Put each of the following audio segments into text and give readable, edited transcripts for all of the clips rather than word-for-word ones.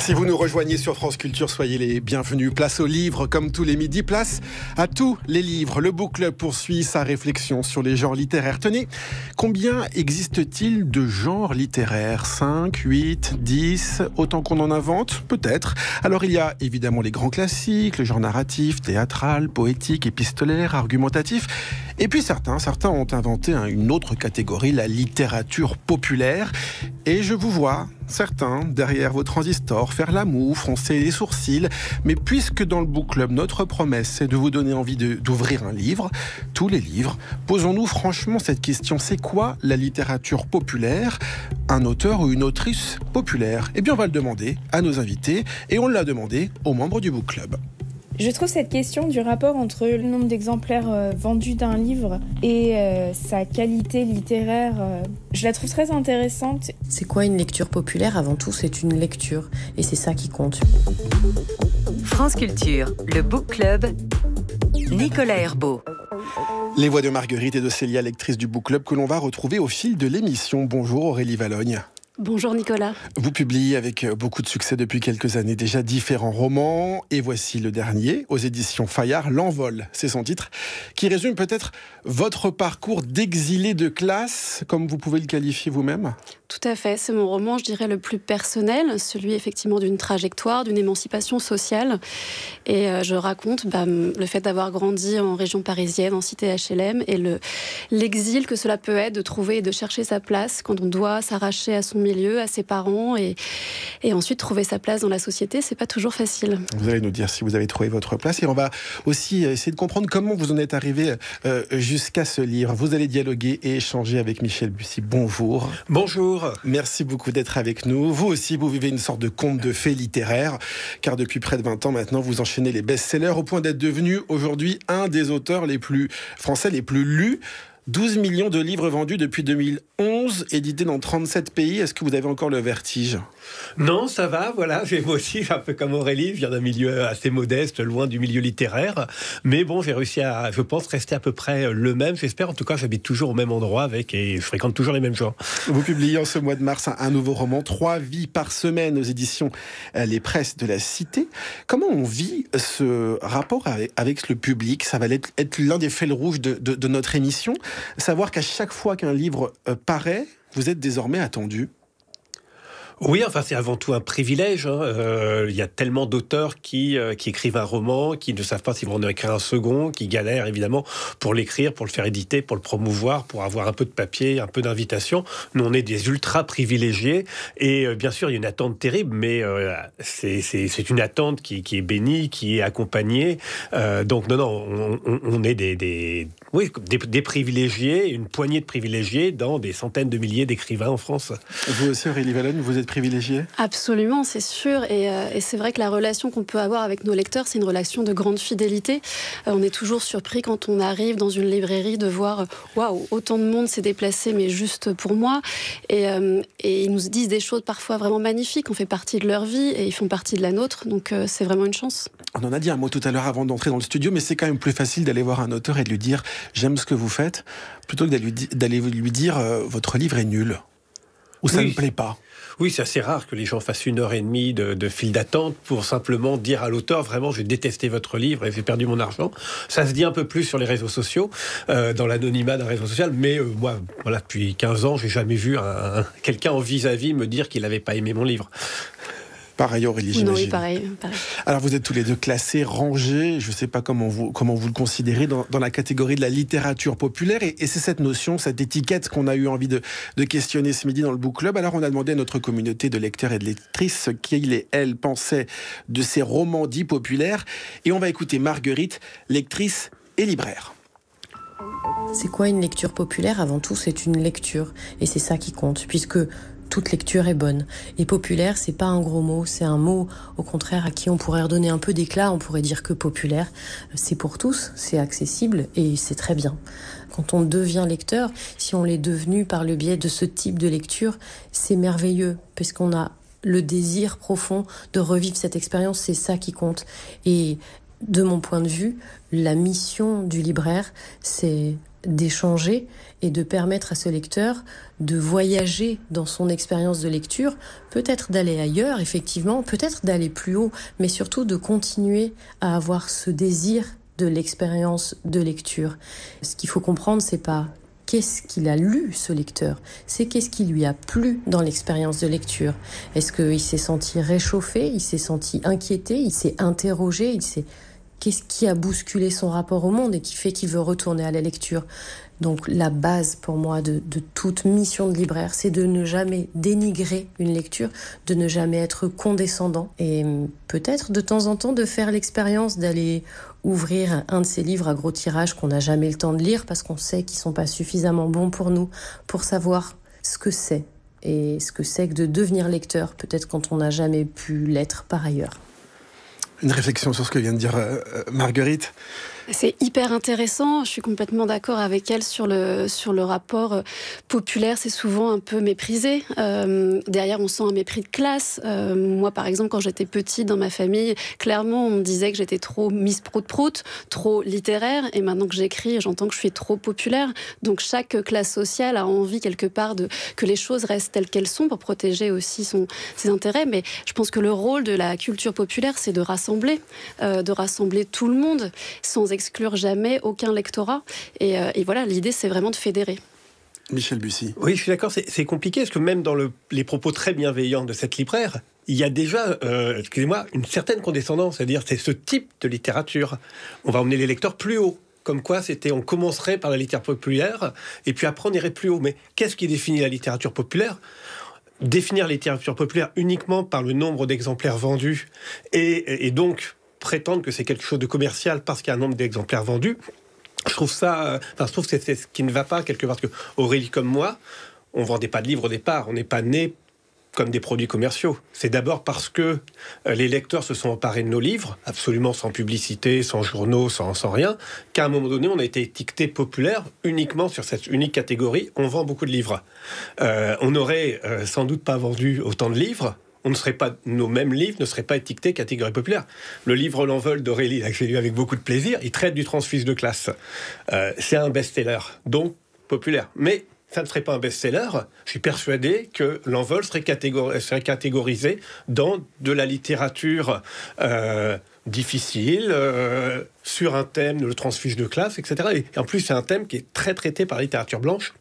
Si vous nous rejoignez sur France Culture, soyez les bienvenus. Place aux livres, comme tous les midis, place à tous les livres. Le Book Club poursuit sa réflexion sur les genres littéraires. Tenez, combien existe-t-il de genres littéraires ? 5, 8, 10, autant qu'on en invente ? Peut-être. Alors il y a évidemment les grands classiques, le genre narratif, théâtral, poétique, épistolaire, argumentatif. Et puis certains ont inventé une autre catégorie, la littérature populaire. Et je vous vois, certains, derrière vos transistors, faire la moue, froncer les sourcils. Mais puisque dans le Book Club, notre promesse, c'est de vous donner envie d'ouvrir un livre, tous les livres, posons-nous franchement cette question. C'est quoi la littérature populaire ? Un auteur ou une autrice populaire ? Eh bien, on va le demander à nos invités et on l'a demandé aux membres du Book Club. Je trouve cette question du rapport entre le nombre d'exemplaires vendus d'un livre et sa qualité littéraire, je la trouve très intéressante. C'est quoi une lecture populaire ? Avant tout, c'est une lecture et c'est ça qui compte. France Culture, le Book Club, Nicolas Herbeau. Les voix de Marguerite et de Célia, lectrices du Book Club, que l'on va retrouver au fil de l'émission. Bonjour Aurélie Vallogne. Bonjour Nicolas. Vous publiez avec beaucoup de succès depuis quelques années déjà différents romans, et voici le dernier, aux éditions Fayard, L'Envol, c'est son titre, qui résume peut-être votre parcours d'exilé de classe, comme vous pouvez le qualifier vous-même. Tout à fait, c'est mon roman, je dirais, le plus personnel, celui effectivement d'une trajectoire, d'une émancipation sociale. Et je raconte le fait d'avoir grandi en région parisienne, en cité HLM, et l'exil que cela peut être de trouver et de chercher sa place quand on doit s'arracher à son milieu, à ses parents, et ensuite trouver sa place dans la société, c'est pas toujours facile. Vous allez nous dire si vous avez trouvé votre place, et on va aussi essayer de comprendre comment vous en êtes arrivé jusqu'à ce livre. Vous allez dialoguer et échanger avec Michel Bussy. Bonjour. Bonjour. Merci beaucoup d'être avec nous. Vous aussi, vous vivez une sorte de conte de fées littéraire, car depuis près de 20 ans maintenant, vous enchaînez les best-sellers au point d'être devenu aujourd'hui un des auteurs les plus français, les plus lus. 12 millions de livres vendus depuis 2011, édités dans 37 pays. Est-ce que vous avez encore le vertige ? Non, ça va, voilà. Moi aussi, un peu comme Aurélie, je viens d'un milieu assez modeste, loin du milieu littéraire. Mais bon, j'ai réussi à, je pense, rester à peu près le même. J'espère, en tout cas, j'habite toujours au même endroit et je fréquente toujours les mêmes gens. Vous publiez en ce mois de mars un nouveau roman, 3 vies par semaine, aux éditions Les Presses de la Cité. Comment on vit ce rapport avec le public ? Ça va être l'un des fils rouges de notre émission. Savoir qu'à chaque fois qu'un livre paraît, vous êtes désormais attendu. Oui, enfin c'est avant tout un privilège. Il y a tellement d'auteurs qui écrivent un roman, qui ne savent pas s'ils vont en écrire un second, qui galèrent évidemment pour l'écrire, pour le faire éditer, pour le promouvoir, pour avoir un peu de papier, un peu d'invitation. Nous, on est des ultra privilégiés et bien sûr, il y a une attente terrible, mais c'est une attente qui est bénie, qui est accompagnée. Donc non, on est des privilégiés, une poignée de privilégiés dans des centaines de milliers d'écrivains en France. Vous aussi, Aurélie Vallogne, vous êtes privilégié ? Absolument, c'est sûr. Et c'est vrai que la relation qu'on peut avoir avec nos lecteurs, c'est une relation de grande fidélité. On est toujours surpris quand on arrive dans une librairie de voir waouh, autant de monde s'est déplacé, mais juste pour moi. Et ils nous disent des choses parfois vraiment magnifiques. On fait partie de leur vie et ils font partie de la nôtre. Donc c'est vraiment une chance. On en a dit un mot tout à l'heure avant d'entrer dans le studio, mais c'est quand même plus facile d'aller voir un auteur et de lui dire « j'aime ce que vous faites » plutôt que d'aller lui dire « votre livre est nul » ou « ça ne me plaît pas ». Oui, c'est assez rare que les gens fassent 1h30 de file d'attente pour simplement dire à l'auteur, vraiment, j'ai détesté votre livre et j'ai perdu mon argent. Ça se dit un peu plus sur les réseaux sociaux, dans l'anonymat d'un réseau social, mais moi, voilà, depuis 15 ans, j'ai jamais vu quelqu'un en vis-à-vis me dire qu'il n'avait pas aimé mon livre. Pareil, Aurélie, j'imagine. Non, oui, pareil. Alors, vous êtes tous les deux classés, rangés, je ne sais pas comment vous le considérez, dans la catégorie de la littérature populaire. Et c'est cette notion, cette étiquette qu'on a eu envie de questionner ce midi dans le Book Club. Alors, on a demandé à notre communauté de lecteurs et de lectrices ce qu'ils et elles pensaient de ces romans dits populaires. Et on va écouter Marguerite, lectrice et libraire. C'est quoi une lecture populaire ? Avant tout, c'est une lecture. Et c'est ça qui compte, puisque toute lecture est bonne. Et populaire, c'est pas un gros mot, c'est un mot, au contraire, à qui on pourrait redonner un peu d'éclat. On pourrait dire que populaire, c'est pour tous, c'est accessible et c'est très bien. Quand on devient lecteur, si on l'est devenu par le biais de ce type de lecture, c'est merveilleux, parce qu'on a le désir profond de revivre cette expérience, c'est ça qui compte. Et de mon point de vue, la mission du libraire, c'est d'échanger et de permettre à ce lecteur de voyager dans son expérience de lecture, peut-être d'aller ailleurs, effectivement, peut-être d'aller plus haut, mais surtout de continuer à avoir ce désir de l'expérience de lecture. Ce qu'il faut comprendre, c'est pas qu'est-ce qu'il a lu, ce lecteur, c'est qu'est-ce qui lui a plu dans l'expérience de lecture. Est-ce qu'il s'est senti réchauffé, il s'est senti inquiété, il s'est interrogé, qu'est-ce qui a bousculé son rapport au monde et qui fait qu'il veut retourner à la lecture. Donc la base pour moi de toute mission de libraire, c'est de ne jamais dénigrer une lecture, de ne jamais être condescendant et peut-être de temps en temps de faire l'expérience d'aller ouvrir un de ces livres à gros tirage qu'on n'a jamais le temps de lire parce qu'on sait qu'ils ne sont pas suffisamment bons pour nous, pour savoir ce que c'est et ce que c'est que de devenir lecteur, peut-être quand on n'a jamais pu l'être par ailleurs. Une réflexion sur ce que vient de dire Marguerite. C'est hyper intéressant, je suis complètement d'accord avec elle sur le rapport populaire, c'est souvent un peu méprisé. Derrière, on sent un mépris de classe. Moi, par exemple, quand j'étais petite dans ma famille, clairement, on me disait que j'étais trop Miss Prout-Prout, trop littéraire, et maintenant que j'écris, j'entends que je suis trop populaire. Donc chaque classe sociale a envie quelque part que les choses restent telles qu'elles sont pour protéger aussi ses intérêts. Mais je pense que le rôle de la culture populaire, c'est de rassembler tout le monde, sans exclure jamais aucun lectorat. Et voilà, l'idée, c'est vraiment de fédérer. Michel Bussy. Oui, je suis d'accord, c'est compliqué, parce que même dans les propos très bienveillants de cette libraire, il y a déjà, une certaine condescendance, c'est-à-dire c'est ce type de littérature. On va emmener les lecteurs plus haut. Comme quoi, on commencerait par la littérature populaire, et puis après on irait plus haut. Mais qu'est-ce qui définit la littérature populaire ? Définir la littérature populaire uniquement par le nombre d'exemplaires vendus, et donc prétendre que c'est quelque chose de commercial parce qu'il y a un nombre d'exemplaires vendus, je trouve que c'est ce qui ne va pas quelque part. Parce que Aurélie comme moi, on ne vendait pas de livres au départ, on n'est pas nés comme des produits commerciaux. C'est d'abord parce que les lecteurs se sont emparés de nos livres, absolument sans publicité, sans journaux, sans rien, qu'à un moment donné, on a été étiqueté populaire uniquement sur cette unique catégorie. On vend beaucoup de livres. On n'aurait sans doute pas vendu autant de livres. Nos mêmes livres ne seraient pas étiquetés catégorie populaire. Le livre L'Envol d'Aurélie, là, que j'ai lu avec beaucoup de plaisir, il traite du transfuge de classe. C'est un best-seller, donc populaire. Mais ça ne serait pas un best-seller. Je suis persuadé que L'Envol serait catégorisé dans de la littérature difficile, sur un thème, le transfuge de classe, etc. Et en plus, c'est un thème qui est très traité par la littérature blanche.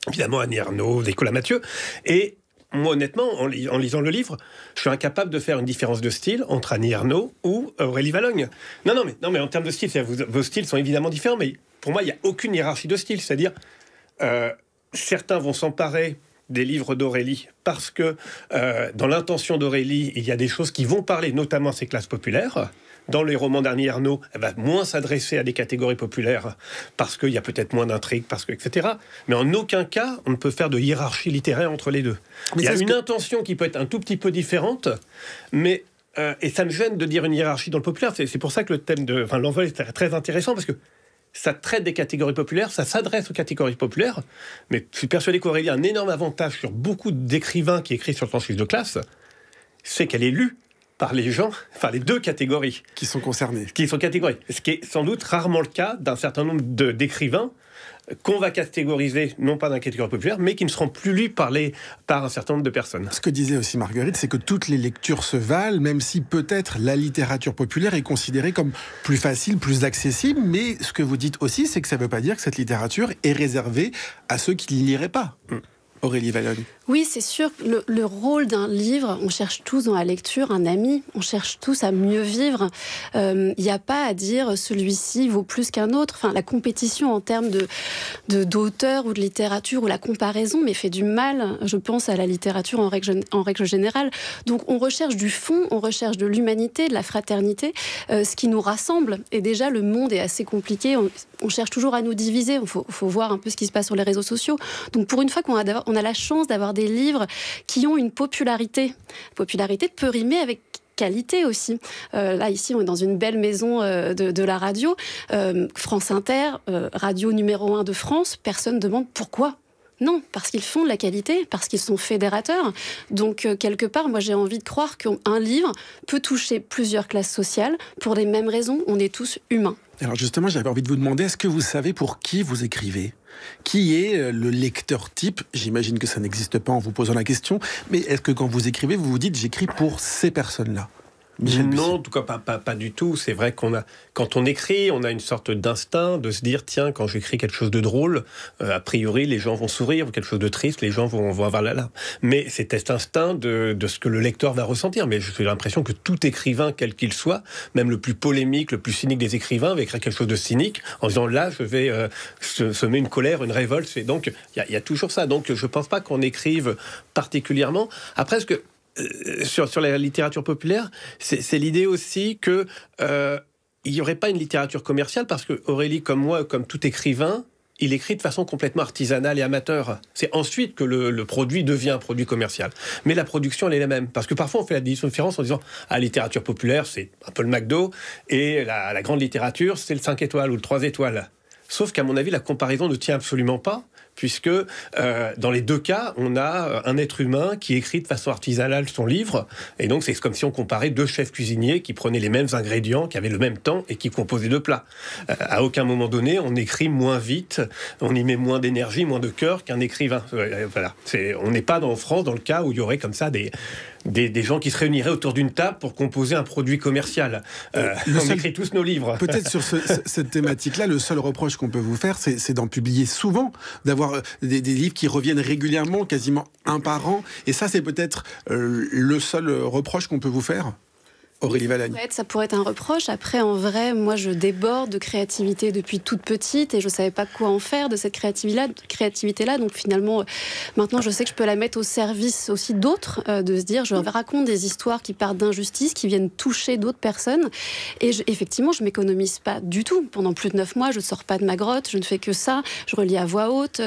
Évidemment, Annie Ernaux, Nicolas Mathieu. Et moi, honnêtement, en lisant le livre, je suis incapable de faire une différence de style entre Annie Ernaux ou Aurélie Valogne. Non, mais en termes de style, vos styles sont évidemment différents, mais pour moi, il n'y a aucune hiérarchie de style. C'est-à-dire, certains vont s'emparer des livres d'Aurélie parce que dans l'intention d'Aurélie, il y a des choses qui vont parler notamment à ces classes populaires. Dans les romans d'Annie Ernaux, elle va moins s'adresser à des catégories populaires parce qu'il y a peut-être moins d'intrigues, etc. Mais en aucun cas, on ne peut faire de hiérarchie littéraire entre les deux. Il y a une intention qui peut être un tout petit peu différente, mais et ça me gêne de dire une hiérarchie dans le populaire. C'est pour ça que le thème de L'Envol est très intéressant, parce que ça traite des catégories populaires, ça s'adresse aux catégories populaires, mais je suis persuadé qu'Aurélie a un énorme avantage sur beaucoup d'écrivains qui écrivent sur le transfuge de classe, c'est qu'elle est lue par les gens, les deux catégories qui sont concernés. Qui sont catégories. Ce qui est sans doute rarement le cas d'un certain nombre d'écrivains qu'on va catégoriser, non pas dans la catégorie populaire, mais qui ne seront plus lus par un certain nombre de personnes. Ce que disait aussi Marguerite, c'est que toutes les lectures se valent, même si peut-être la littérature populaire est considérée comme plus facile, plus accessible, mais ce que vous dites aussi, c'est que ça ne veut pas dire que cette littérature est réservée à ceux qui ne liraient pas. Aurélie Valogne. Oui, c'est sûr. Le rôle d'un livre, on cherche tous dans la lecture un ami, on cherche tous à mieux vivre. Il n'y a pas à dire celui-ci vaut plus qu'un autre. Enfin, la compétition en termes d'auteur ou de littérature ou la comparaison fait du mal, je pense, à la littérature en règle générale. Donc on recherche du fond, on recherche de l'humanité, de la fraternité, ce qui nous rassemble. Et déjà, le monde est assez compliqué. On cherche toujours à nous diviser. Il faut voir un peu ce qui se passe sur les réseaux sociaux. Donc pour une fois qu'on a la chance d'avoir des livres qui ont une popularité. Popularité peut rimer avec qualité aussi. Là, ici, on est dans une belle maison de la radio. France Inter, radio numéro 1 de France. Personne ne demande pourquoi. Non, parce qu'ils font de la qualité, parce qu'ils sont fédérateurs. Donc, quelque part, moi, j'ai envie de croire qu'un livre peut toucher plusieurs classes sociales pour les mêmes raisons. On est tous humains. Alors justement, j'avais envie de vous demander, est-ce que vous savez pour qui vous écrivez ? Qui est le lecteur type ? J'imagine que ça n'existe pas en vous posant la question, mais est-ce que quand vous écrivez, vous vous dites « j'écris pour ces personnes-là » ? Non, en tout cas pas du tout. C'est vrai quand on écrit, on a une sorte d'instinct de se dire tiens, quand j'écris quelque chose de drôle, a priori les gens vont sourire, ou quelque chose de triste, les gens vont avoir la larme. Mais c'est cet instinct de ce que le lecteur va ressentir. Mais j'ai l'impression que tout écrivain, quel qu'il soit, même le plus polémique, le plus cynique des écrivains, va écrire quelque chose de cynique en disant là, je vais semer une colère, une révolte. Et donc il y a toujours ça. Donc je pense pas qu'on écrive particulièrement. Après, ce que sur la littérature populaire, c'est l'idée aussi que il n'y aurait pas une littérature commerciale, parce que Aurélie, comme moi, comme tout écrivain, il écrit de façon complètement artisanale et amateur. C'est ensuite que le produit devient un produit commercial. Mais la production, elle est la même. Parce que parfois, on fait la différence en disant la littérature populaire, c'est un peu le McDo, et la grande littérature, c'est le 5 étoiles ou le 3 étoiles. Sauf qu'à mon avis, la comparaison ne tient absolument pas, puisque dans les deux cas, on a un être humain qui écrit de façon artisanale son livre, et donc c'est comme si on comparait deux chefs cuisiniers qui prenaient les mêmes ingrédients, qui avaient le même temps et qui composaient deux plats. À aucun moment donné, on écrit moins vite, on y met moins d'énergie, moins de cœur qu'un écrivain. Voilà. On n'est pas en France dans le cas où il y aurait comme ça des gens qui se réuniraient autour d'une table pour composer un produit commercial. On écrit tous nos livres. Peut-être sur cette thématique-là, le seul reproche qu'on peut vous faire, c'est d'en publier souvent, d'avoir des livres qui reviennent régulièrement, quasiment un par an. Et ça, c'est peut-être le seul reproche qu'on peut vous faire ? Aurélie Valagne. Ça pourrait être un reproche. Après, en vrai, moi, je déborde de créativité depuis toute petite et je ne savais pas quoi en faire de cette créativité-là. Donc finalement, maintenant, je sais que je peux la mettre au service aussi d'autres, de se dire, je raconte des histoires qui partent d'injustice, qui viennent toucher d'autres personnes. Et effectivement, je ne m'économise pas du tout. Pendant plus de 9 mois, je ne sors pas de ma grotte, je ne fais que ça. Je relis à voix haute.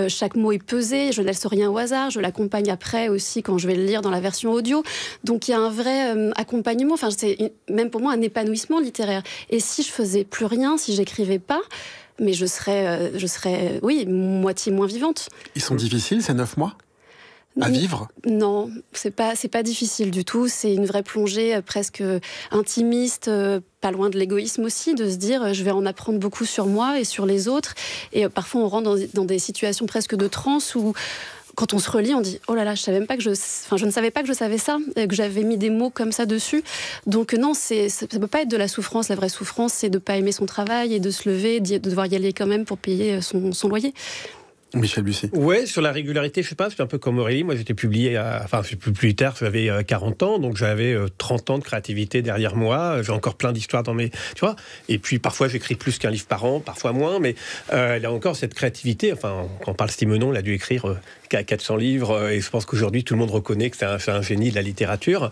Chaque mot est pesé, je ne laisse rien au hasard. Je l'accompagne après aussi quand je vais le lire dans la version audio. Donc il y a un vrai accompagnement. Enfin, c'est même pour moi un épanouissement littéraire. Et si je faisais plus rien, si j'écrivais pas, mais je serais, oui, moitié moins vivante. Ils sont difficiles, ces 9 mois à vivre ? Non, c'est pas difficile du tout. C'est une vraie plongée presque intimiste, pas loin de l'égoïsme aussi, de se dire je vais en apprendre beaucoup sur moi et sur les autres. Et parfois on rentre dans des situations presque de transe où quand on se relit, on dit « Oh là là, je ne savais pas que je savais ça, que j'avais mis des mots comme ça dessus. » Donc non, ça ne peut pas être de la souffrance. La vraie souffrance, c'est de ne pas aimer son travail et de se lever, de devoir y aller quand même pour payer son loyer. Michel Bussy. Ouais, sur la régularité, je sais pas, c'est un peu comme Aurélie. Moi, j'étais publié, plus tard, j'avais 40 ans, donc j'avais 30 ans de créativité derrière moi. J'ai encore plein d'histoires dans mes, tu vois. Et puis parfois, j'écris plus qu'un livre par an, parfois moins, mais il y a encore cette créativité. Enfin, quand on parle Simenon, il a dû écrire 400 livres, et je pense qu'aujourd'hui, tout le monde reconnaît que c'est un génie de la littérature.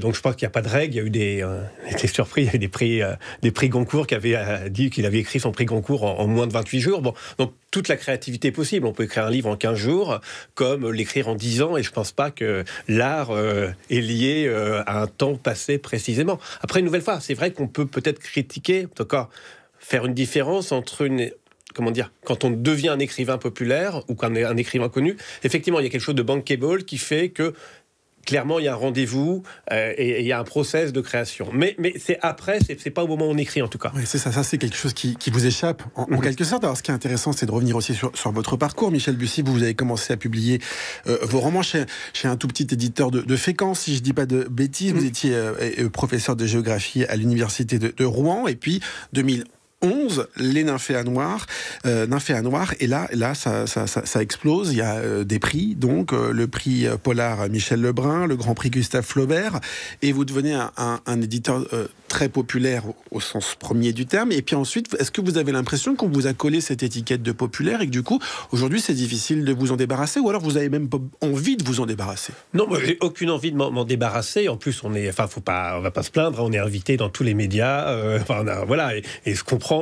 Donc, je pense qu'il n'y a pas de règle. Il y a eu j'étais surpris, il y a eu des prix Goncourt qui avaient dit qu'il avait écrit son prix Goncourt en moins de 28 jours. Bon, donc toute la créativité est possible. On peut écrire un livre en 15 jours, comme l'écrire en 10 ans, et je ne pense pas que l'art est lié à un temps passé précisément. Après, une nouvelle fois, c'est vrai qu'on peut peut-être critiquer, encore faire une différence entre quand on devient un écrivain populaire ou un écrivain connu. Effectivement, il y a quelque chose de bankable qui fait que clairement, il y a un rendez-vous et il y a un process de création. Mais c'est après, c'est pas au moment où on écrit, en tout cas. Oui, c'est ça. Ça, c'est quelque chose qui vous échappe, en quelque sorte. Alors, ce qui est intéressant, c'est de revenir aussi sur votre parcours. Michel Bussy, vous avez commencé à publier vos romans chez un tout petit éditeur de Fécamp, si je dis pas de bêtises. Vous étiez professeur de géographie à l'université de Rouen. Et puis, 2011, les Nymphéas Noirs, et là ça explose. Il y a des prix, donc le prix Polar Michel Lebrun, le Grand Prix Gustave Flaubert, et vous devenez un éditeur très populaire au sens premier du terme. Et puis ensuite, est-ce que vous avez l'impression qu'on vous a collé cette étiquette de populaire et que du coup, aujourd'hui, c'est difficile de vous en débarrasser, ou alors vous avez même pas envie de vous en débarrasser? Non, moi, j'ai aucune envie de m'en débarrasser. En plus, on va pas se plaindre, on est invité dans tous les médias, voilà, et je comprends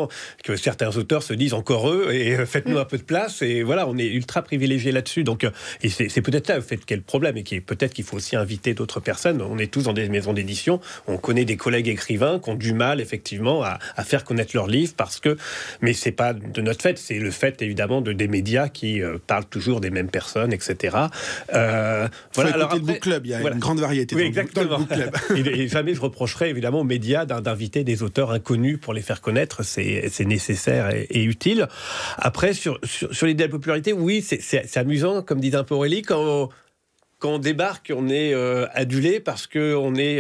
que certains auteurs se disent encore eux, et faites-nous un peu de place, et voilà, on est ultra privilégiés là-dessus. Donc, et c'est peut-être là le fait qu'est le problème, et peut-être qu'il faut aussi inviter d'autres personnes. On est tous dans des maisons d'édition, on connaît des collègues écrivains écrivains qui ont du mal effectivement à faire connaître leurs livres mais c'est pas de notre fait, c'est le fait évidemment des médias qui parlent toujours des mêmes personnes, etc. Voilà. Alors après, le book club, il y a une grande variété dans le book club. Et jamais je reprocherais évidemment aux médias d'inviter des auteurs inconnus pour les faire connaître, c'est nécessaire et utile. Après, sur l'idée de la popularité, oui, c'est amusant, comme dit un peu Aurélie, quand on débarque, on est adulé parce qu'on est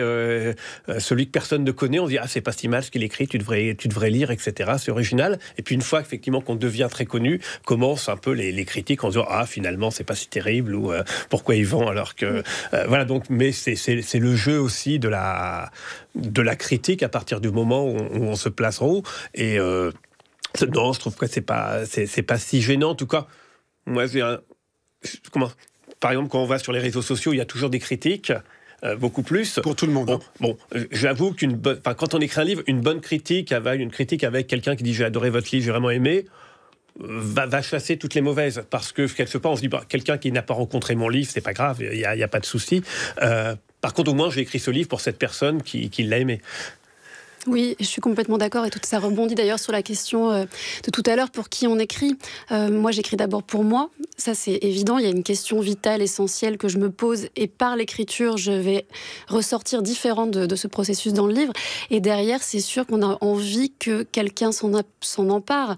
celui que personne ne connaît. On se dit, c'est pas si mal ce qu'il écrit, tu devrais lire, etc. C'est original. Et puis une fois effectivement qu'on devient très connu, commencent un peu les critiques en disant, finalement, c'est pas si terrible, ou pourquoi ils vont alors que... voilà, donc, mais c'est le jeu aussi de la critique à partir du moment où on se place en haut. Et non, je trouve que c'est pas si gênant. En tout cas, moi, par exemple, quand on va sur les réseaux sociaux, il y a toujours des critiques, beaucoup plus. Pour tout le monde. Bon, j'avoue quand on écrit un livre, une bonne critique, une critique avec quelqu'un qui dit « j'ai adoré votre livre, j'ai vraiment aimé », va chasser toutes les mauvaises. Parce que quelque part, on se dit quelqu'un qui n'a pas rencontré mon livre, c'est pas grave, il n'y a pas de souci. Par contre, au moins, j'ai écrit ce livre pour cette personne qui l'a aimé. Oui, je suis complètement d'accord et tout ça rebondit d'ailleurs sur la question de tout à l'heure, pour qui on écrit. Moi, j'écris d'abord pour moi, ça c'est évident, il y a une question vitale, essentielle que je me pose et par l'écriture, je vais ressortir différente de ce processus dans le livre. Et derrière, c'est sûr qu'on a envie que quelqu'un s'en empare.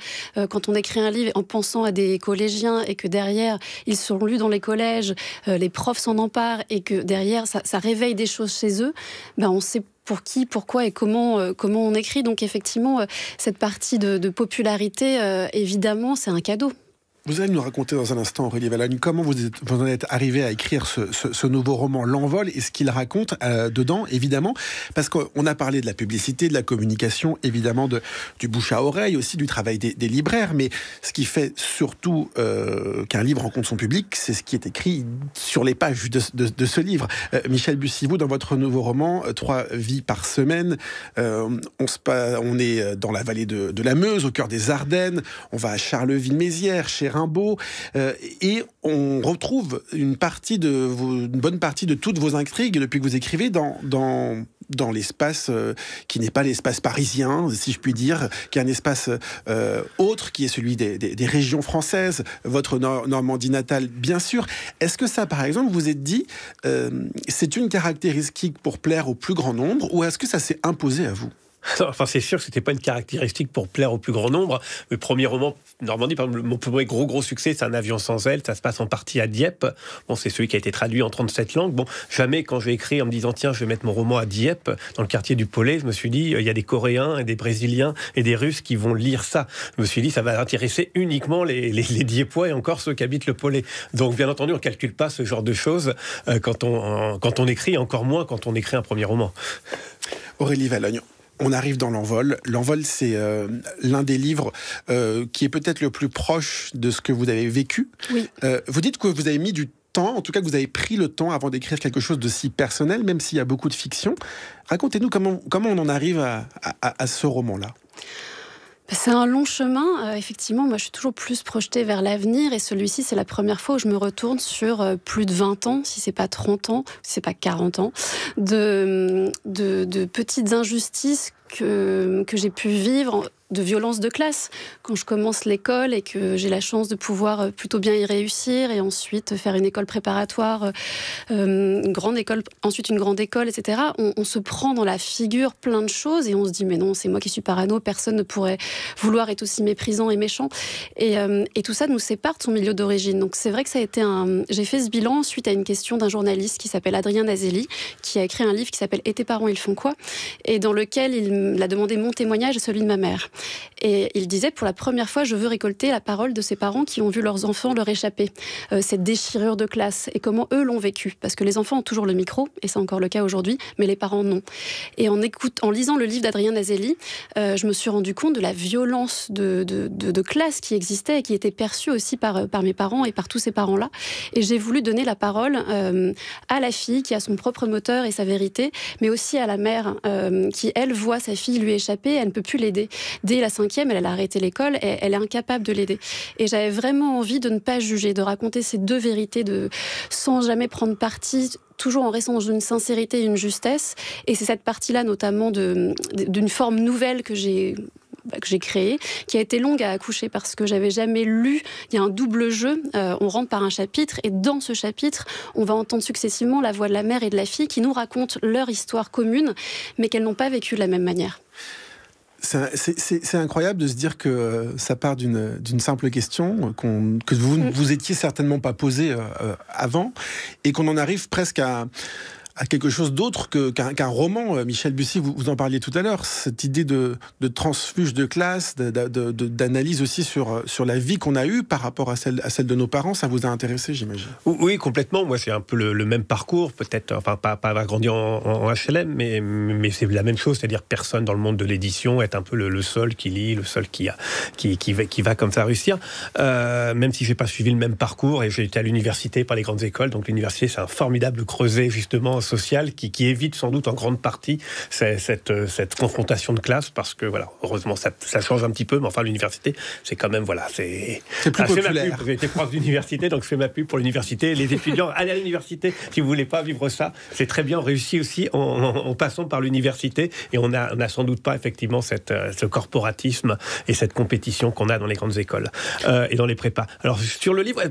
Quand on écrit un livre en pensant à des collégiens et que derrière, ils sont lus dans les collèges, les profs s'en emparent et que derrière, ça réveille des choses chez eux, on sait pour qui, pourquoi et comment on écrit. Donc effectivement, cette partie de popularité, évidemment, c'est un cadeau. Vous allez nous raconter dans un instant, Aurélie Valognes, comment vous en êtes arrivé à écrire ce nouveau roman, L'Envol, et ce qu'il raconte dedans, évidemment, parce qu'on a parlé de la publicité, de la communication, évidemment, du bouche à oreille, aussi du travail des libraires, mais ce qui fait surtout qu'un livre rencontre son public, c'est ce qui est écrit sur les pages de ce livre. Michel Bussy, vous, dans votre nouveau roman, 3 vies par semaine, on est dans la vallée de la Meuse, au cœur des Ardennes, on va à Charleville-Mézières, chez Rimbaud, et on retrouve une bonne partie de toutes vos intrigues depuis que vous écrivez dans l'espace qui n'est pas l'espace parisien, si je puis dire, qui est un espace autre, qui est celui des régions françaises, votre Normandie natale, bien sûr. Est-ce que ça, par exemple, vous êtes dit, c'est une caractéristique pour plaire au plus grand nombre, ou est-ce que ça s'est imposé à vous ? Enfin, c'est sûr que c'était pas une caractéristique pour plaire au plus grand nombre. Le premier roman, Normandie, par exemple, mon premier gros succès, c'est Un avion sans aile. Ça se passe en partie à Dieppe. Bon, c'est celui qui a été traduit en 37 langues. Bon, jamais quand j'ai écrit en me disant, tiens, je vais mettre mon roman à Dieppe, dans le quartier du Pollet, je me suis dit, il y a des Coréens et des Brésiliens et des Russes qui vont lire ça. Je me suis dit, ça va intéresser uniquement les Dieppois et encore ceux qui habitent le Pollet. Donc, bien entendu, on calcule pas ce genre de choses quand on écrit, encore moins quand on écrit un premier roman. Aurélie Valognes. On arrive dans L'Envol. L'Envol, c'est l'un des livres qui est peut-être le plus proche de ce que vous avez vécu. Oui. Vous dites que vous avez mis du temps, en tout cas que vous avez pris le temps avant d'écrire quelque chose de si personnel, même s'il y a beaucoup de fiction. Racontez-nous comment on en arrive à ce roman-là. C'est un long chemin. Effectivement, moi, je suis toujours plus projetée vers l'avenir. Et celui-ci, c'est la première fois où je me retourne sur plus de 20 ans, si c'est pas 30 ans, si c'est pas 40 ans, de petites injustices que j'ai pu vivre, de violence de classe, quand je commence l'école et que j'ai la chance de pouvoir plutôt bien y réussir et ensuite faire une école préparatoire, une grande école, ensuite une grande école, etc. On se prend dans la figure plein de choses et on se dit mais non, c'est moi qui suis parano, personne ne pourrait vouloir être aussi méprisant et méchant. Et tout ça nous sépare de son milieu d'origine. Donc c'est vrai que ça a été j'ai fait ce bilan suite à une question d'un journaliste qui s'appelle Adrien Nazelli, qui a écrit un livre qui s'appelle « Et tes parents, ils font quoi ?» et dans lequel il a demandé mon témoignage et celui de ma mère. Et il disait, pour la première fois, je veux récolter la parole de ces parents qui ont vu leurs enfants leur échapper. Cette déchirure de classe et comment eux l'ont vécu. Parce que les enfants ont toujours le micro, et c'est encore le cas aujourd'hui, mais les parents non. Et en lisant le livre d'Adrien Nazelli, je me suis rendu compte de la violence de classe qui existait et qui était perçue aussi par mes parents et par tous ces parents-là. Et j'ai voulu donner la parole à la fille qui a son propre moteur et sa vérité, mais aussi à la mère qui, elle, voit sa fille lui échapper, elle ne peut plus l'aider. dès la 5e, elle a arrêté l'école, et elle est incapable de l'aider. Et j'avais vraiment envie de ne pas juger, de raconter ces deux vérités sans jamais prendre parti, toujours en restant dans une sincérité et une justesse. Et c'est cette partie-là, notamment, d'une forme nouvelle que j'ai créée, qui a été longue à accoucher parce que j'avais jamais lu. Il y a un double jeu, on rentre par un chapitre et dans ce chapitre, on va entendre successivement la voix de la mère et de la fille qui nous racontent leur histoire commune, mais qu'elles n'ont pas vécu de la même manière. C'est incroyable de se dire que ça part d'une simple question que vous ne vous étiez certainement pas posée avant, et qu'on en arrive presque à quelque chose d'autre qu'un roman. Michel Bussy, vous en parliez tout à l'heure, cette idée de transfuge de classe, d'analyse aussi sur la vie qu'on a eue par rapport à celle de nos parents, ça vous a intéressé, j'imagine? Oui, complètement. Moi, c'est un peu le même parcours, peut-être, enfin, pas avoir grandi en HLM, mais c'est la même chose, c'est-à-dire personne dans le monde de l'édition, être un peu le seul qui lit, le seul qui va comme ça réussir. Même si j'ai pas suivi le même parcours, et j'ai été à l'université, pas les grandes écoles, donc l'université, c'est un formidable creuset, justement, social qui évite sans doute en grande partie cette confrontation de classe, parce que voilà, heureusement ça change un petit peu, mais enfin l'université c'est quand même c'est plus populaire. J'ai été prof d'université, donc je fais ma pub pour l'université. Les étudiants, allez à l'université si vous voulez pas vivre ça, c'est très bien, on réussit aussi en passant par l'université, et on a sans doute pas effectivement ce corporatisme et cette compétition qu'on a dans les grandes écoles et dans les prépas. Alors sur le livre,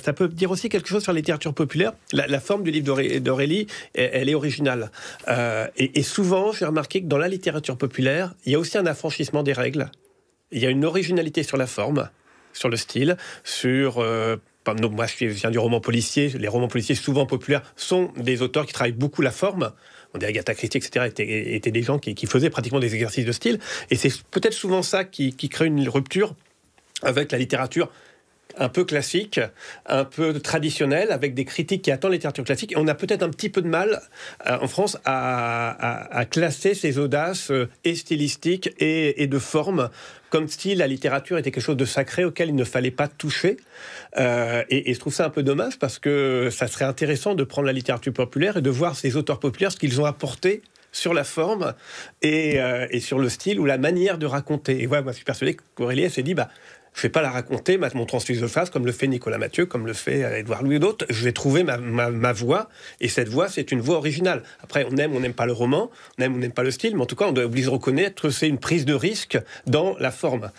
ça peut dire aussi quelque chose sur la littérature populaire. La forme du livre d'Aurélie, elle est originale. Et souvent, j'ai remarqué que dans la littérature populaire, il y a aussi un affranchissement des règles. Il y a une originalité sur la forme, sur le style, moi, je viens du roman policier. Les romans policiers, souvent populaires, sont des auteurs qui travaillent beaucoup la forme. Des Agatha Christie, etc., étaient des gens qui faisaient pratiquement des exercices de style. Et c'est peut-être souvent ça qui crée une rupture avec la littérature un peu classique, un peu traditionnel, avec des critiques qui attendent la littérature classique. Et on a peut-être un petit peu de mal, en France, à classer ces audaces et stylistiques et de forme, comme si la littérature était quelque chose de sacré auquel il ne fallait pas toucher. Et je trouve ça un peu dommage, parce que ça serait intéressant de prendre la littérature populaire et de voir ces auteurs populaires, ce qu'ils ont apporté sur la forme et sur le style ou la manière de raconter. Et voilà, moi je suis persuadé qu'Aurélie s'est dit, je ne vais pas la raconter, mon transfuge de face, comme le fait Nicolas Mathieu, comme le fait Édouard Louis et d'autres. Je vais trouver ma voix, et cette voix, c'est une voix originale. Après, on n'aime pas le roman, on n'aime pas le style, mais en tout cas, on doit obligé de reconnaître que c'est une prise de risque dans la forme.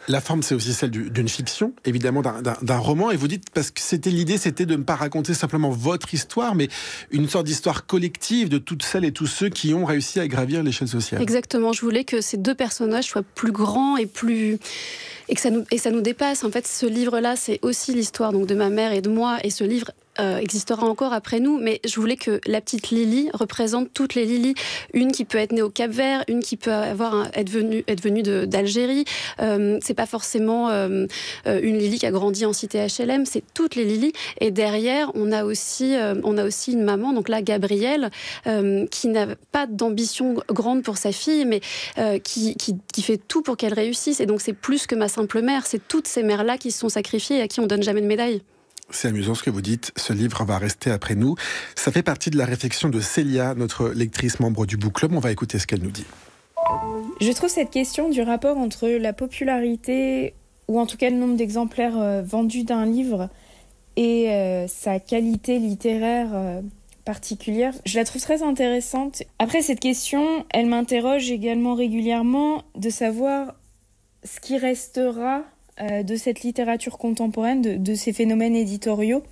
La forme, c'est aussi celle d'une fiction, évidemment, d'un roman. Et vous dites, parce que l'idée, c'était de ne pas raconter simplement votre histoire, mais une sorte d'histoire collective de toutes celles et tous ceux qui ont réussi à gravir l'échelle sociale. Exactement. Je voulais que ces deux personnages soient plus grands et que ça nous dépasse. En fait, ce livre-là, c'est aussi l'histoire donc de ma mère et de moi. Et ce livre existera encore après nous, mais je voulais que la petite Lily représente toutes les Lily, une qui peut être née au Cap-Vert, une qui peut être venue d'Algérie. C'est pas forcément une Lily qui a grandi en cité HLM, c'est toutes les Lily. Et derrière, on a aussi une maman, donc là Gabrielle, qui n'a pas d'ambition grande pour sa fille, mais qui fait tout pour qu'elle réussisse. Et donc c'est plus que ma simple mère, c'est toutes ces mères-là qui se sont sacrifiées et à qui on donne jamais de médaille. C'est amusant ce que vous dites, ce livre va rester après nous. Ça fait partie de la réflexion de Célia, notre lectrice membre du Book Club. On va écouter ce qu'elle nous dit. Je trouve cette question du rapport entre la popularité, ou en tout cas le nombre d'exemplaires vendus d'un livre, et sa qualité littéraire particulière, je la trouve très intéressante. Après, cette question, elle m'interroge également régulièrement de savoir ce qui restera de cette littérature contemporaine, de ces phénomènes éditoriaux,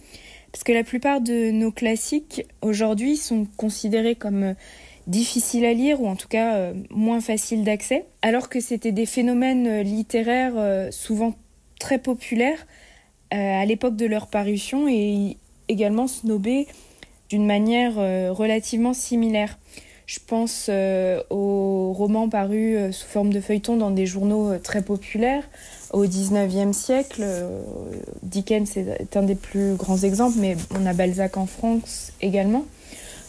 parce que la plupart de nos classiques aujourd'hui sont considérés comme difficiles à lire, ou en tout cas moins faciles d'accès, alors que c'était des phénomènes littéraires souvent très populaires à l'époque de leur parution, et également snobés d'une manière relativement similaire. Je pense aux romans parus sous forme de feuilletons dans des journaux très populaires au XIXe siècle. Dickens est un des plus grands exemples, mais on a Balzac en France également.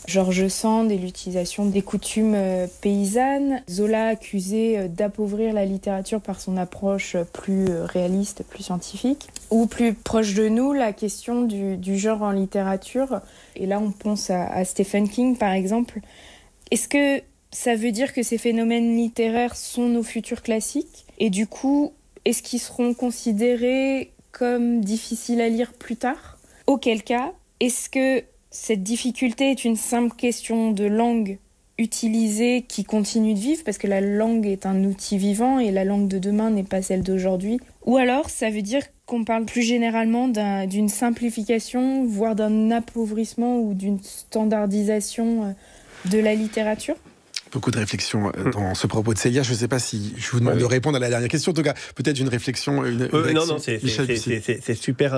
George Sand et l'utilisation des coutumes paysannes. Zola accusé d'appauvrir la littérature par son approche plus réaliste, plus scientifique. Ou plus proche de nous, la question du genre en littérature. Et là, on pense à Stephen King, par exemple. Est-ce que ça veut dire que ces phénomènes littéraires sont nos futurs classiques. Et du coup, est-ce qu'ils seront considérés comme difficiles à lire plus tard ? Auquel cas, est-ce que cette difficulté est une simple question de langue utilisée qui continue de vivre, parce que la langue est un outil vivant et la langue de demain n'est pas celle d'aujourd'hui? Ou alors, ça veut dire qu'on parle plus généralement d'une simplification, voire d'un appauvrissement ou d'une standardisation de la littérature? Beaucoup de réflexions dans ce propos de Célia. Je ne sais pas si je vous demande de répondre à la dernière question. En tout cas, peut-être une réflexion. Non, c'est super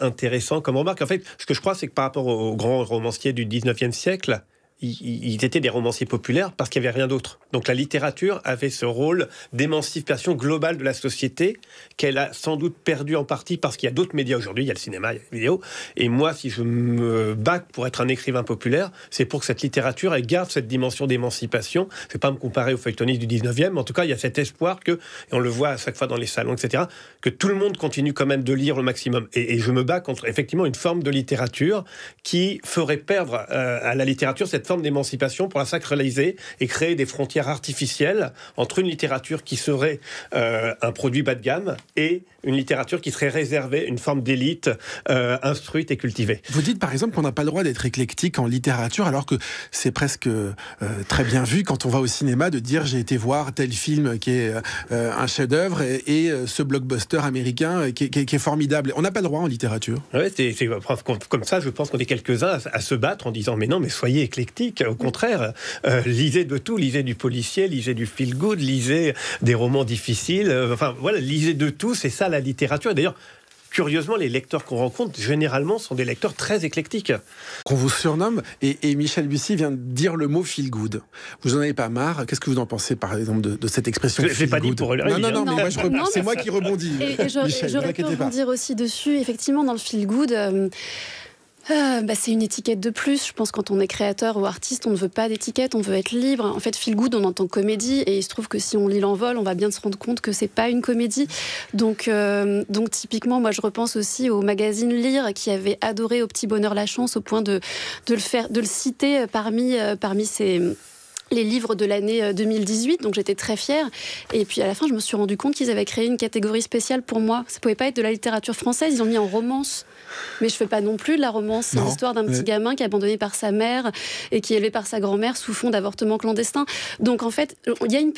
intéressant comme remarque. En fait, ce que je crois, c'est que par rapport aux grands romanciers du 19e siècle, ils étaient des romanciers populaires parce qu'il n'y avait rien d'autre. Donc la littérature avait ce rôle d'émancipation globale de la société qu'elle a sans doute perdu en partie parce qu'il y a d'autres médias aujourd'hui, il y a le cinéma, il y a la vidéo. Et moi, si je me bats pour être un écrivain populaire, c'est pour que cette littérature, elle garde cette dimension d'émancipation. Je ne vais pas me comparer aux feuilletonistes du 19e, mais en tout cas, il y a cet espoir que, et on le voit à chaque fois dans les salons, etc., que tout le monde continue quand même de lire le maximum. Et je me bats contre effectivement une forme de littérature qui ferait perdre à la littérature cette forme d'émancipation pour la sacraliser et créer des frontières artificielles entre une littérature qui serait un produit bas de gamme et une littérature qui serait réservée, une forme d'élite instruite et cultivée. Vous dites par exemple qu'on n'a pas le droit d'être éclectique en littérature, alors que c'est presque très bien vu quand on va au cinéma de dire j'ai été voir tel film qui est un chef-d'œuvre et ce blockbuster américain qui est formidable. On n'a pas le droit en littérature. Ouais, c'est comme ça, je pense qu'on est quelques-uns à se battre en disant mais non, mais soyez éclectiques. Au contraire, lisez de tout, lisez du policier, lisez du feel-good, lisez des romans difficiles, enfin voilà, lisez de tout, c'est ça la littérature. Et d'ailleurs, curieusement, les lecteurs qu'on rencontre, généralement, sont des lecteurs très éclectiques. Qu'on vous surnomme, et Michel Bussy vient de dire le mot feel-good. Vous en avez pas marre? Qu'est-ce que vous en pensez, par exemple, de cette expression feel-good? Je l'ai pas dit pour le Non, mais moi, c'est moi qui rebondis. Et j'aurais pu rebondir aussi dessus. Effectivement, dans le feel-good... c'est une étiquette de plus. Je pense que quand on est créateur ou artiste, on ne veut pas d'étiquette, on veut être libre. En fait, feel good, on entend comédie, et il se trouve que si on lit L'Envol, on va bien se rendre compte que c'est pas une comédie. Donc typiquement, moi, je repense aussi au magazine Lire, qui avait adoré Au Petit Bonheur la Chance au point de le citer parmi les livres de l'année 2018, donc j'étais très fière. Et puis à la fin, je me suis rendu compte qu'ils avaient créé une catégorie spéciale pour moi. Ça pouvait pas être de la littérature française, ils ont mis en romance. Mais je fais pas non plus de la romance. C'est l'histoire d'un petit gamin qui est abandonné par sa mère et qui est élevé par sa grand-mère sous fond d'avortement clandestin. Donc en fait, il y a un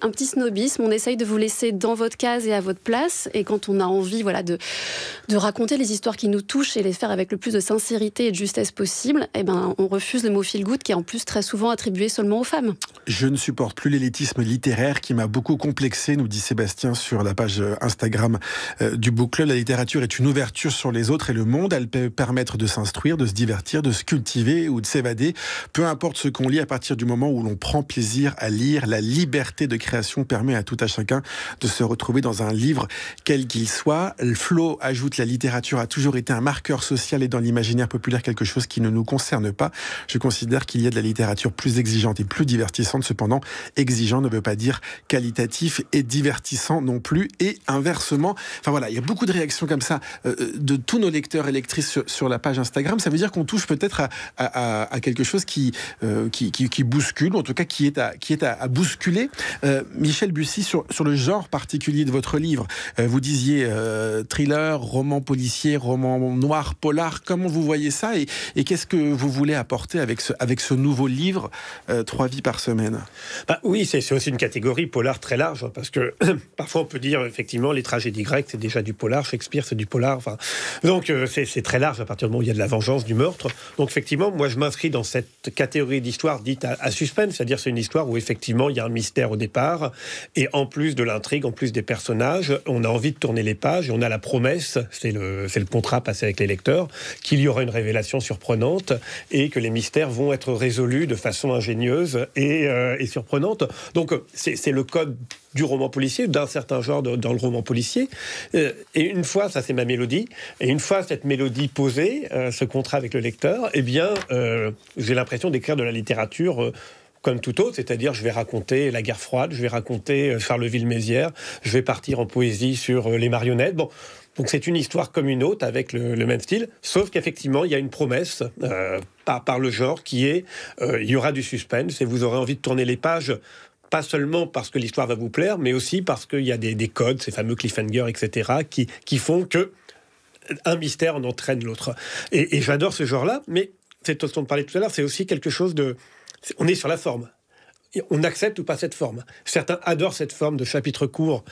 petit snobisme. On essaye de vous laisser dans votre case et à votre place. Et quand on a envie, de raconter les histoires qui nous touchent et les faire avec le plus de sincérité et de justesse possible, on refuse le mot feel good, qui est en plus très souvent attribué seulement aux femmes. Je ne supporte plus l'élitisme littéraire qui m'a beaucoup complexé, nous dit Sébastien sur la page Instagram du Book Club. La littérature est une ouverture sur les autres et le monde. Elle peut permettre de s'instruire, de se divertir, de se cultiver ou de s'évader. Peu importe ce qu'on lit, à partir du moment où l'on prend plaisir à lire, la liberté de création permet à tout à chacun de se retrouver dans un livre, quel qu'il soit. Flo ajoute: la littérature a toujours été un marqueur social et dans l'imaginaire populaire quelque chose qui ne nous concerne pas. Je considère qu'il y a de la littérature plus exigeante et plus divertissante. Cependant, exigeant ne veut pas dire qualitatif, et divertissant non plus, et inversement. Enfin voilà, il y a beaucoup de réactions comme ça de tous nos lecteurs et lectrices sur la page Instagram. Ça veut dire qu'on touche peut-être à quelque chose qui bouscule, ou en tout cas qui est à bousculer. Michel Bussy, sur le genre particulier de votre livre, vous disiez thriller, roman policier, roman noir, polar. Comment vous voyez ça, et qu'est-ce que vous voulez apporter avec ce nouveau livre, 3 vies par semaine? Oui, c'est aussi une catégorie polar très large, parce que parfois on peut dire effectivement les tragédies grecques c'est déjà du polar, Shakespeare c'est du polar, donc c'est très large à partir du moment où il y a de la vengeance, du meurtre. Donc effectivement, moi je m'inscris dans cette catégorie d'histoire dite à suspense, c'est-à-dire c'est une histoire où effectivement il y a un mystère au départ, et en plus de l'intrigue, en plus des personnages, on a envie de tourner les pages, et on a la promesse, c'est le contrat passé avec les lecteurs, qu'il y aura une révélation surprenante et que les mystères vont être résolus de façon ingénieuse et surprenante. Donc c'est le code du roman policier, d'un certain genre dans le roman policier. Et une fois, ça c'est ma mélodie, et une fois cette mélodie posée, ce contrat avec le lecteur, j'ai l'impression d'écrire de la littérature comme tout autre, c'est-à-dire je vais raconter la guerre froide, je vais raconter Charleville-Mézières, je vais partir en poésie sur les marionnettes. Bon, donc c'est une histoire comme une autre avec le même style, sauf qu'effectivement il y a une promesse par le genre qui est il y aura du suspense et vous aurez envie de tourner les pages. Pas seulement parce que l'histoire va vous plaire, mais aussi parce qu'il y a des codes, ces fameux cliffhangers, etc., qui font que un mystère en entraîne l'autre. Et j'adore ce genre-là, mais c'est ce dont on parlait tout à l'heure, c'est aussi quelque chose de... On est sur la forme. On accepte ou pas cette forme. Certains adorent cette forme de chapitre court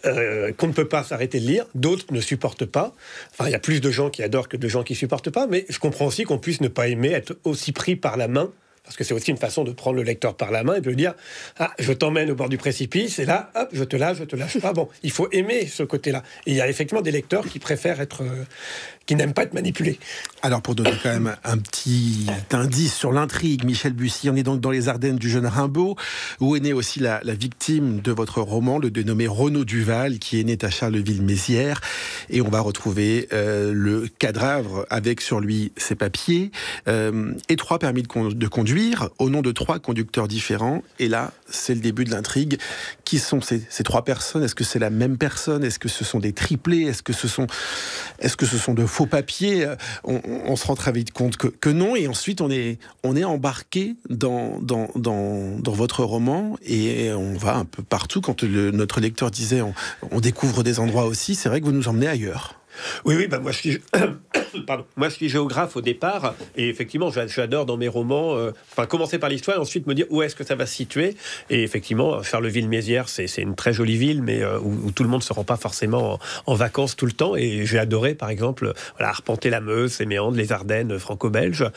qu'on ne peut pas s'arrêter de lire. D'autres ne supportent pas. Enfin, il y a plus de gens qui adorent que de gens qui ne supportent pas, mais je comprends aussi qu'on puisse ne pas aimer être aussi pris par la main, parce que c'est aussi une façon de prendre le lecteur par la main et de lui dire « Ah, je t'emmène au bord du précipice, et là, hop, je te lâche pas. » Bon, il faut aimer ce côté-là. Et il y a effectivement des lecteurs qui préfèrent être... qui n'aiment pas être manipulés. Alors, pour donner quand même un petit indice sur l'intrigue, Michel Bussy, on est donc dans les Ardennes du jeune Rimbaud, où est née aussi la victime de votre roman, le dénommé Renaud Duval, qui est né à Charleville-Mézières. Et on va retrouver le cadavre avec sur lui ses papiers et 3 permis de conduire au nom de 3 conducteurs différents. Et là, c'est le début de l'intrigue. Qui sont ces 3 personnes? Est-ce que c'est la même personne? Est-ce que ce sont des triplés? Est-ce que ce sont de faux papiers? On se rend très vite compte que non. Et ensuite, on est embarqué dans votre roman et on va un peu partout. Quand notre lecteur disait on découvre des endroits aussi, c'est vrai que vous nous emmenez ailleurs. Oui, moi je suis... Moi, je suis géographe au départ, et effectivement, j'adore dans mes romans, commencer par l'histoire et ensuite me dire où est-ce que ça va se situer. Et effectivement, Charleville-Mézières, c'est une très jolie ville, mais où tout le monde ne se rend pas forcément en vacances tout le temps. Et j'ai adoré, par exemple, arpenter la Meuse, les méandres, les Ardennes franco-belges.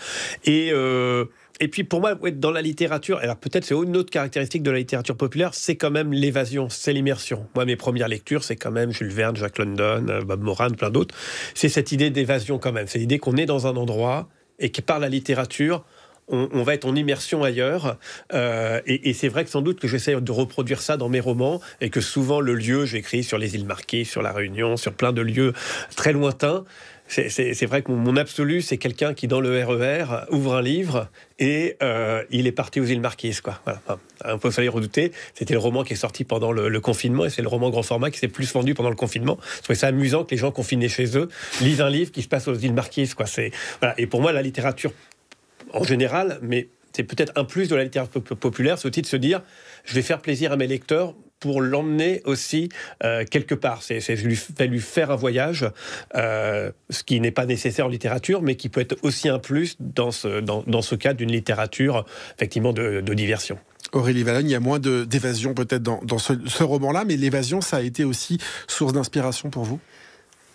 Et puis pour moi, dans la littérature, alors peut-être c'est une autre caractéristique de la littérature populaire, c'est quand même l'évasion, c'est l'immersion. Moi, mes premières lectures, c'est quand même Jules Verne, Jack London, Bob Moran, plein d'autres. C'est cette idée d'évasion quand même, c'est l'idée qu'on est dans un endroit et que par la littérature, on va être en immersion ailleurs. Et c'est vrai que sans doute que j'essaie de reproduire ça dans mes romans et que souvent le lieu, j'écris sur les îles Marquises, sur La Réunion, sur plein de lieux très lointains. C'est vrai que mon absolu, c'est quelqu'un qui, dans le RER, ouvre un livre et il est parti aux îles Marquises, quoi. Voilà. Un peu fallait redouter. C'était le roman qui est sorti pendant le confinement et c'est le roman grand format qui s'est plus vendu pendant le confinement. Je trouvais ça amusant que les gens confinés chez eux lisent un livre qui se passe aux îles Marquises, quoi. Voilà. Et pour moi, la littérature, en général, mais c'est peut-être un plus de la littérature populaire, c'est aussi de se dire je vais faire plaisir à mes lecteurs pour l'emmener aussi quelque part. Je vais lui faire un voyage, ce qui n'est pas nécessaire en littérature, mais qui peut être aussi un plus dans ce cas d'une littérature effectivement de diversion. Aurélie Valognes, il y a moins d'évasion peut-être dans ce roman-là, mais l'évasion, ça a été aussi source d'inspiration pour vous ?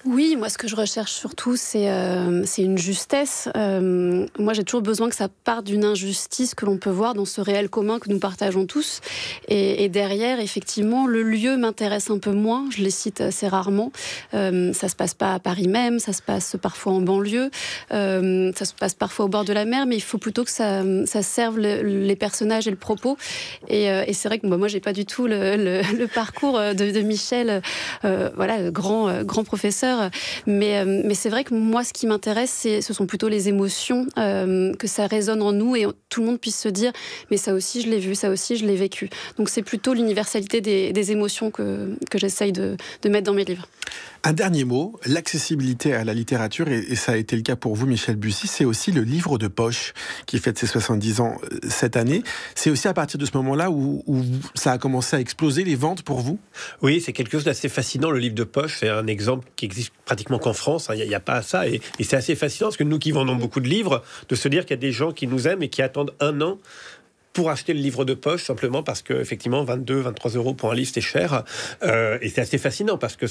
Oui, moi ce que je recherche surtout c'est une justesse. Moi j'ai toujours besoin que ça parte d'une injustice que l'on peut voir dans ce réel commun que nous partageons tous. Et derrière, effectivement, le lieu m'intéresse un peu moins. Je les cite assez rarement. Ça se passe pas à Paris même, ça se passe parfois en banlieue, ça se passe parfois au bord de la mer, mais il faut plutôt que ça serve les personnages et le propos. Et c'est vrai que moi j'ai pas du tout le parcours de Michel, grand professeur. Mais c'est vrai que moi, ce qui m'intéresse, ce sont plutôt les émotions, que ça résonne en nous et tout le monde puisse se dire « mais ça aussi, je l'ai vu, ça aussi, je l'ai vécu ». Donc c'est plutôt l'universalité des émotions que j'essaye de mettre dans mes livres. Un dernier mot, l'accessibilité à la littérature, et ça a été le cas pour vous, Michel Bussy, c'est aussi le livre de poche qui fête ses 70 ans cette année. C'est aussi à partir de ce moment-là où ça a commencé à exploser les ventes pour vous ? Oui, c'est quelque chose d'assez fascinant, le livre de poche. C'est un exemple qui existe pratiquement qu'en France. Il n'y a pas ça. Et c'est assez fascinant, parce que nous qui vendons beaucoup de livres, de se dire qu'il y a des gens qui nous aiment et qui attendent 1 an pour acheter le livre de poche, simplement parce que effectivement 22-23 € pour un livre, c'est cher. Et c'est assez fascinant parce que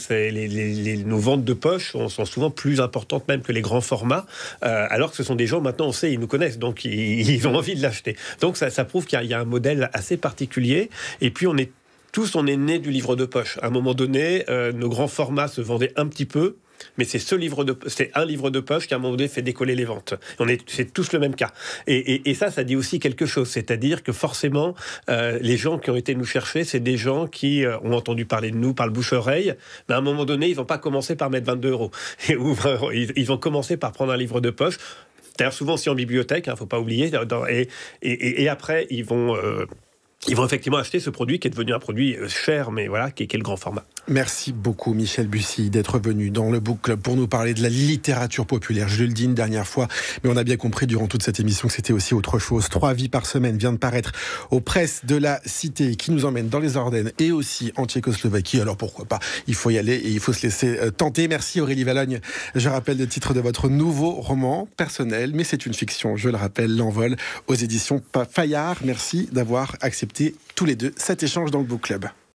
nos ventes de poche sont souvent plus importantes même que les grands formats, alors que ce sont des gens, maintenant on sait, ils nous connaissent, donc ils ont envie de l'acheter. Donc ça prouve qu'il y a un modèle assez particulier. Et puis on est nés du livre de poche. À un moment donné, nos grands formats se vendaient un petit peu, mais c'est un livre de poche qui à un moment donné fait décoller les ventes. C'est tous le même cas. Et ça dit aussi quelque chose. C'est-à-dire que forcément, les gens qui ont été nous chercher, c'est des gens qui ont entendu parler de nous par le bouche-oreille, mais à un moment donné, ils vont pas commencer par mettre 22 €. Ils vont commencer par prendre un livre de poche, D'ailleurs, souvent aussi en bibliothèque, faut pas oublier. Et après, ils vont effectivement acheter ce produit qui est devenu un produit cher, mais voilà, qui est le grand format. Merci beaucoup Michel Bussy d'être venu dans le Book Club pour nous parler de la littérature populaire. Je le dis une dernière fois, mais on a bien compris durant toute cette émission que c'était aussi autre chose. 3 vies par semaine vient de paraître aux presses de la Cité, qui nous emmène dans les Ardennes et aussi en Tchécoslovaquie. Alors pourquoi pas, il faut y aller et il faut se laisser tenter. Merci Aurélie Valogne. Je rappelle le titre de votre nouveau roman personnel, mais c'est une fiction, je le rappelle, L'Envol aux éditions Fayard. Merci d'avoir accepté tous les deux cet échange dans le Book Club.